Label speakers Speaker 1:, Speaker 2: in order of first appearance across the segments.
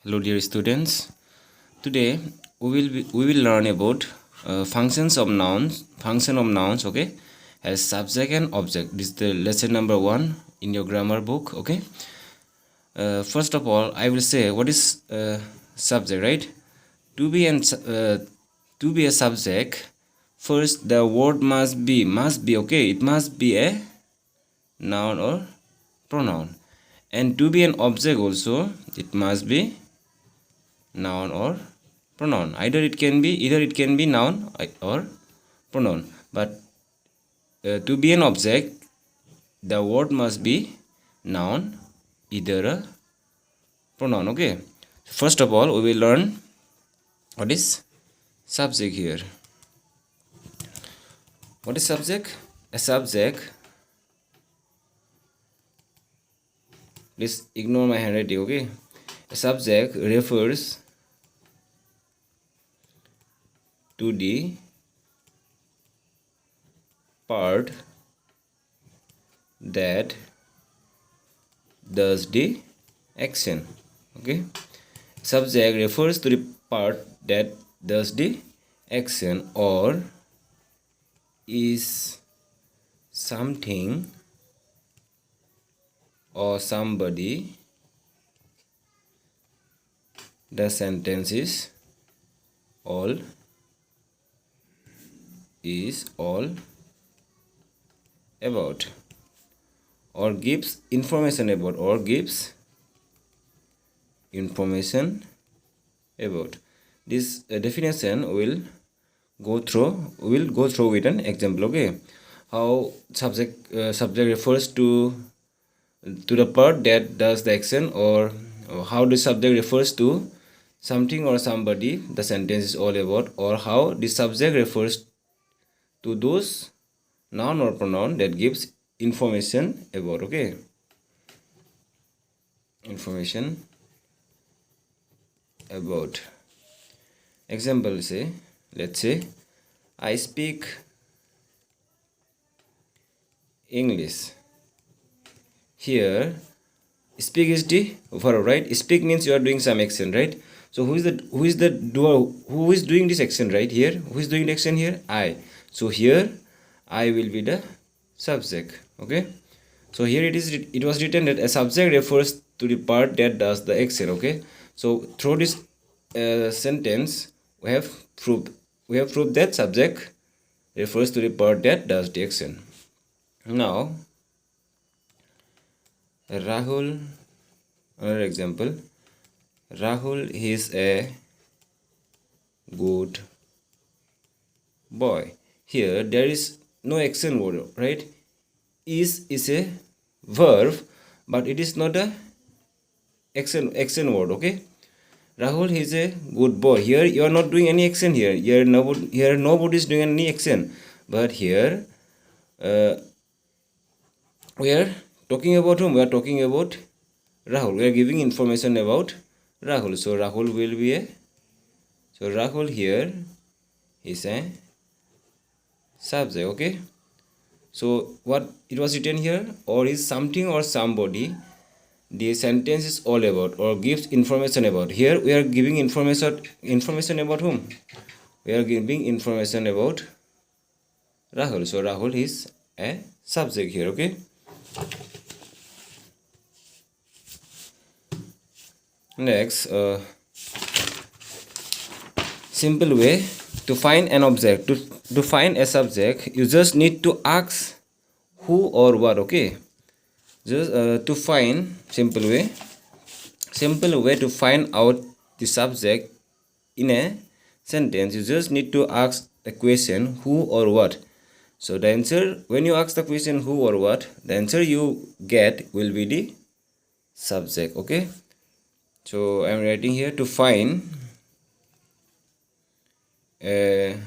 Speaker 1: Hello dear students. Today we will learn about function of nouns, okay, as subject and object. This is the lesson number 1 in your grammar book, okay. First of all, I will say what is subject, right? To be a subject, first the word must be okay. It must be a noun or pronoun, and to be an object also, it must be noun or pronoun. Either it can be noun or pronoun, but to be an object, the word must be noun, either a pronoun. Okay, first of all, we will learn what is subject here. What is subject? A subject, please ignore my handwriting, okay. A subject refers to the part that does the action, okay. Subject refers to the part that does the action or is something or somebody. The sentence is all about, or gives information about, this definition we will go through with an example, okay. How subject refers to the part that does the action, or how the subject refers to something or somebody the sentence is all about, or how the subject refers to those noun or pronoun that gives information about, okay. Information about. Example, say, let's say I speak English. Here speak is the verb, right? Speak means you are doing some action, right? So who is the doer, who is doing this action right here? Who is doing the action here? I. So here I will be the subject, okay. So here it was written that a subject refers to the part that does the action, okay. So through this sentence we have proved that subject refers to the part that does the action. Now Rahul, another example, Rahul is a good boy. Here there is no action word, right? Is a verb, but it is not a action word, okay. Rahul is a good boy. Here you are not doing any action here. Here nobody is doing any action. But here we are talking about whom? We are talking about Rahul. We are giving information about Rahul. So Rahul will be a. So Rahul here is a subject, okay. So what it was written here, or is something or somebody the sentence is all about, or gives information about. Here we are giving information about whom? We are giving information about Rahul. So Rahul is a subject here, okay. Next, simple way to find an object. To find a subject, you just need to ask who or what, okay. Just to find simple way to find out the subject in a sentence, you just need to ask a question who or what. So the answer, when you ask the question who or what, the answer you get will be the subject, okay. So I am writing here, to find a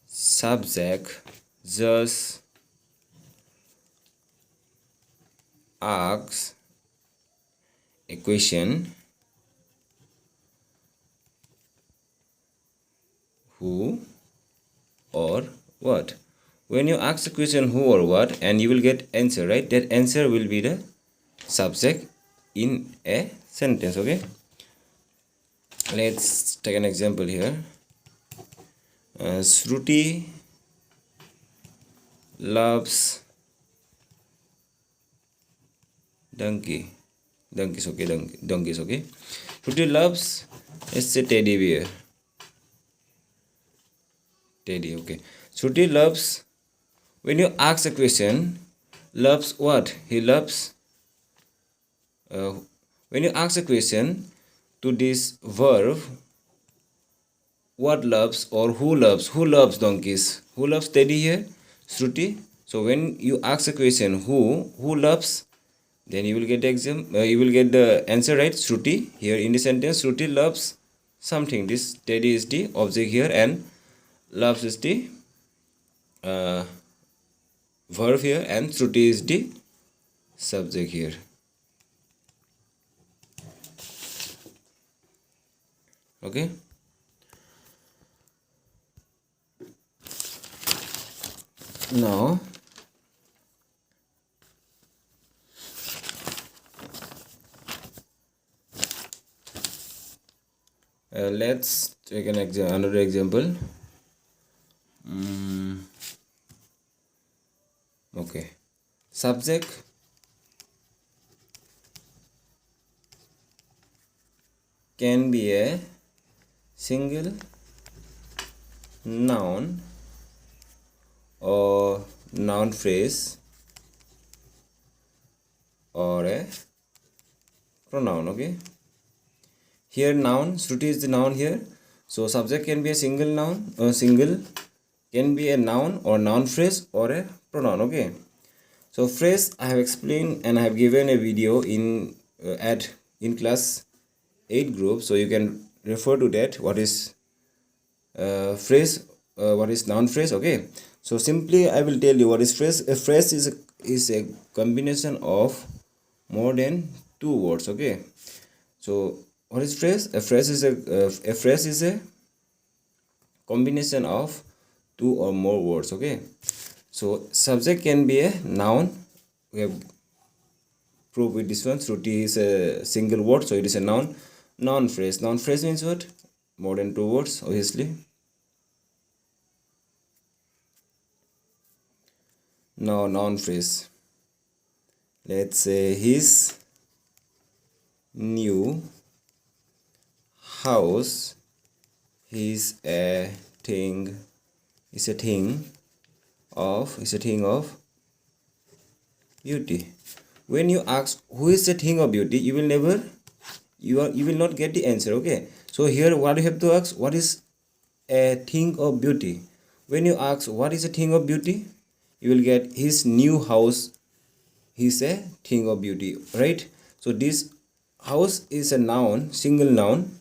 Speaker 1: subject, just ask a question who or what. When you ask the question who or what, and you will get answer, right? That answer will be the subject in a sentence. Okay, let's take an example here. Shruti loves donkeys. Okay, donkeys. Okay, Shruti loves, let's say, teddy bear. Teddy. Okay, Shruti loves. When you ask a question, loves what? He loves. When you ask a question to this verb, what loves or who loves donkeys? Who loves teddy here? Shruti. So when you ask a question, who loves, then you will get the you will get the answer, right? Shruti. Here in the sentence, Shruti loves something. This teddy is the object here, and loves is the uh, verb here, and Shruti is the subject here. Okay. Now let's take another example. Okay, subject can be a single noun or noun phrase or a pronoun. Okay, here noun, Shruti is the noun here, so subject can be a single noun or can be a noun or noun phrase or a pronoun. Okay, so phrase I have explained and I have given a video in class 8 group, so you can refer to that. What is phrase, what is noun phrase? Okay, so simply I will tell you what is phrase. A phrase is a combination of more than two words. Okay, so what is phrase? A phrase is a combination of two or more words. Okay, so subject can be a noun. We have proved with this one. Shruti is a single word, so it is a noun. Noun phrase means what? More than two words, obviously. Now noun phrase, let's say his new house is a thing of beauty. When you ask who is a thing of beauty, you will not get the answer. Okay, so here what you have to ask, what is a thing of beauty? When you ask what is a thing of beauty, you will get his new house is a thing of beauty, right? So this house is a noun, single noun,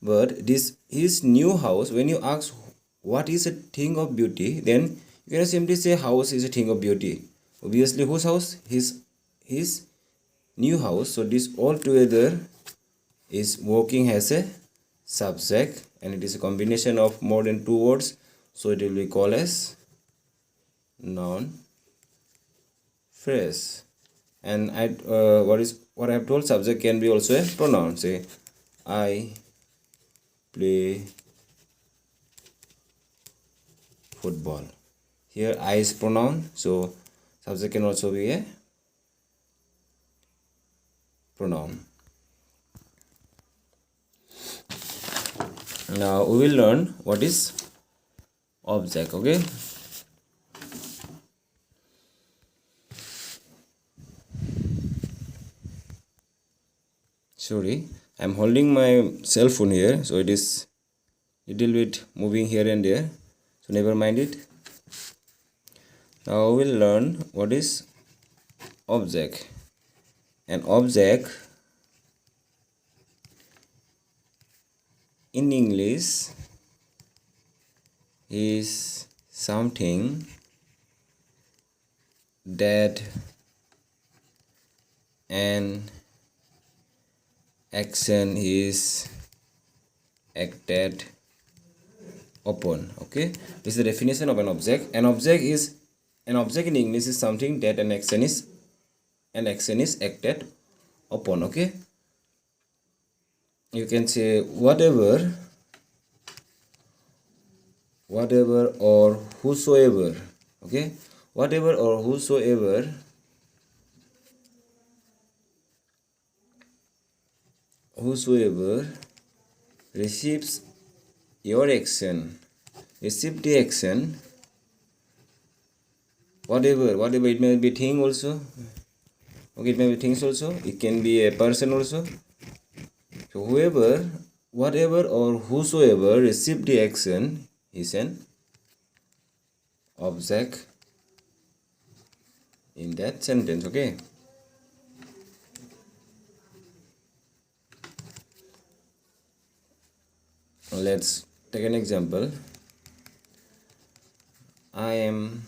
Speaker 1: but this his new house, when you ask what is a thing of beauty, then you can simply say house is a thing of beauty. Obviously, whose house? His new house. So this all together is working as a subject, and it is a combination of more than two words, so it will be called as noun phrase. And what I have told, subject can be also a pronoun. Say I play football. Here I is pronoun, so subject can also be a pronoun. Now we will learn what is object. Okay, sorry, I'm holding my cell phone here, so it is little bit moving here and there, so never mind it. Now we will learn what is object. An object in English is something that an action is acted upon. Okay, this is the definition of an object. An object in English is something that an action is acted upon. Okay, you can say whatever or whosoever. Okay, whatever or whosoever receives your action, receive the action, whatever it may be thing also. Okay, it may be things also, it can be a person also. So whatever or whosoever receive the action is an object in that sentence. Okay, let's take an example. I am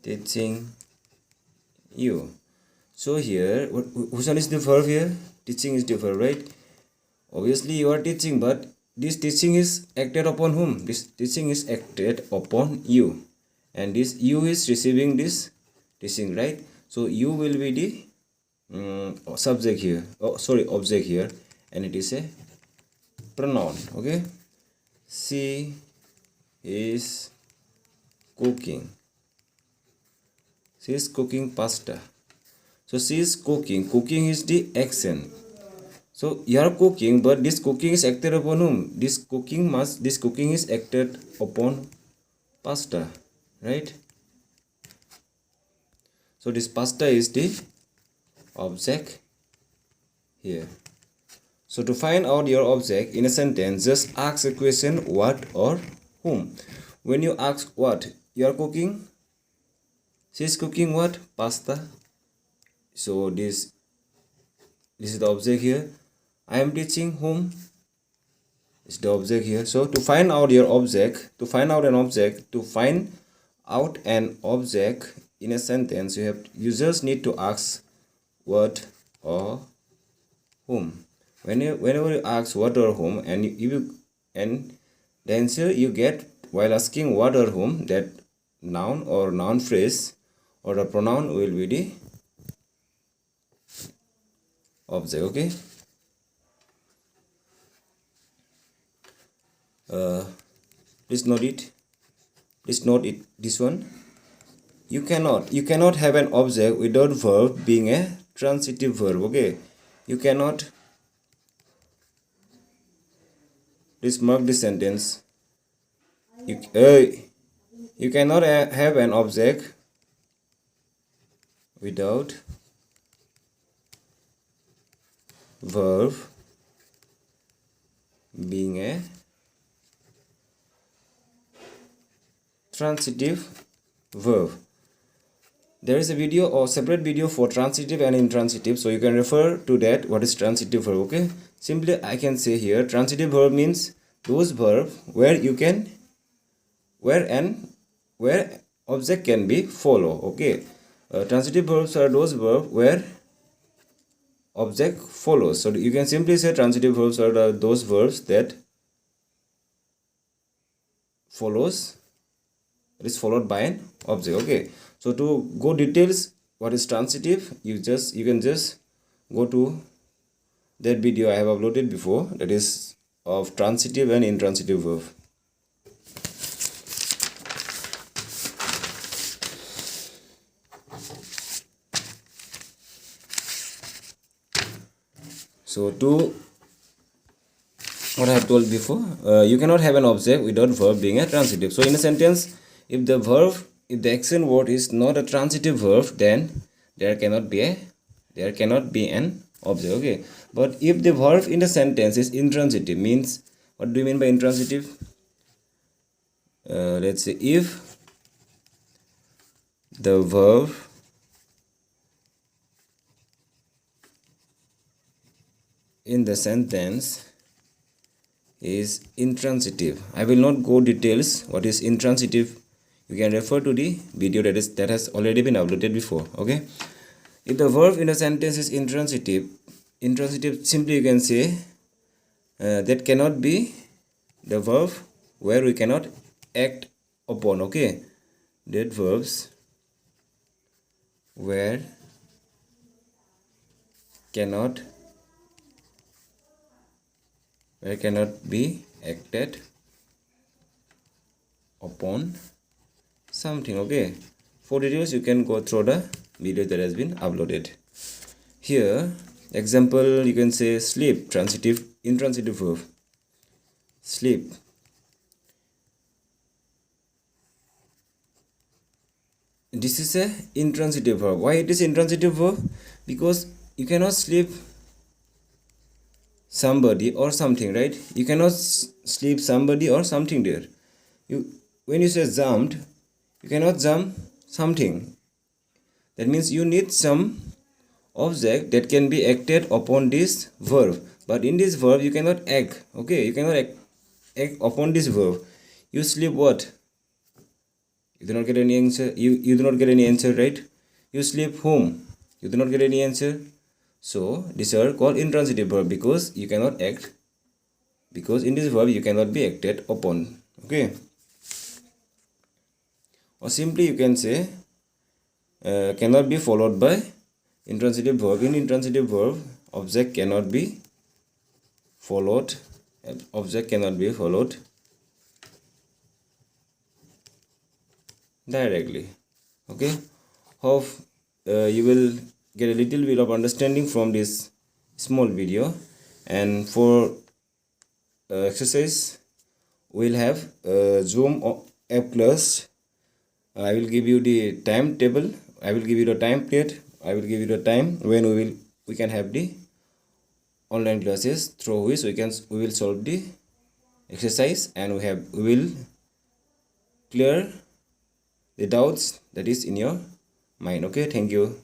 Speaker 1: teaching you. So here, which one is the verb here? Teaching is the verb, right? Obviously you are teaching, but this teaching is acted upon whom? This teaching is acted upon you, and this you is receiving this teaching, right? So you will be the subject here, object here, and it is a pronoun. Okay, she is cooking. She is cooking pasta. So she is cooking. Cooking is the action. So you are cooking, but this cooking is acted upon whom? This cooking is acted upon pasta, right? So this pasta is the object here. So to find out your object in a sentence, just ask a question, what or whom. When you ask what, you are cooking. She is cooking what? Pasta. So this is the object here. I am teaching whom is the object here. So to find out your object, to find out an object in a sentence, you just need to ask what or whom. Whenever you ask what or whom, and and the answer you get while asking what or whom, that noun or noun phrase or the pronoun will be the object. Okay, please note it, this one. You cannot have an object without verb being a transitive verb. Okay, you cannot, please mark this sentence. You cannot have an object without verb being a transitive verb. There is a video or separate video for transitive and intransitive, so you can refer to that. What is transitive verb? Okay, simply I can say here, transitive verb means those verb where object can be follow. Okay, transitive verbs are those verb where object follows. So you can simply say transitive verbs are those verbs that is followed by an object. Okay, so to go details what is transitive, you can just go to that video I have uploaded before, that is of transitive and intransitive verb. So to what I have told before, you cannot have an object without verb being a transitive. So in a sentence, if the action word is not a transitive verb, then there cannot be an object. Okay, but if the verb in the sentence is intransitive, means, what do you mean by intransitive? Let's say if the verb in the sentence is intransitive. I will not go details what is intransitive. You can refer to the video that has already been uploaded before. Okay, if the verb in the sentence is intransitive, simply you can say that cannot be the verb where we cannot act upon. Okay, that verbs where cannot be acted upon something. Okay, for details you can go through the video that has been uploaded. Here example, you can say sleep, transitive, intransitive verb. Sleep. This is a intransitive verb. Why it is intransitive verb? Because you cannot sleep somebody or something, right? You cannot sleep somebody or something there. You, when you say jumped, you cannot jump something. That means you need some object that can be acted upon this verb. But in this verb you cannot act. Okay, you cannot act upon this verb. You sleep what? You do not get any answer. You do not get any answer, right? You sleep whom? You do not get any answer. So these are called intransitive verb because you cannot act. Because in this verb you cannot be acted upon. Okay. Or simply you can say cannot be followed by intransitive verb. In intransitive verb, object cannot be followed. Object cannot be followed directly. Okay, hope you will get a little bit of understanding from this small video. And for exercise, we'll have Zoom app class. I will give you the timetable. I will give you the time period. I will give you the time when we can have the online classes through which we will solve the exercise, and we will clear the doubts that is in your mind. Okay, thank you.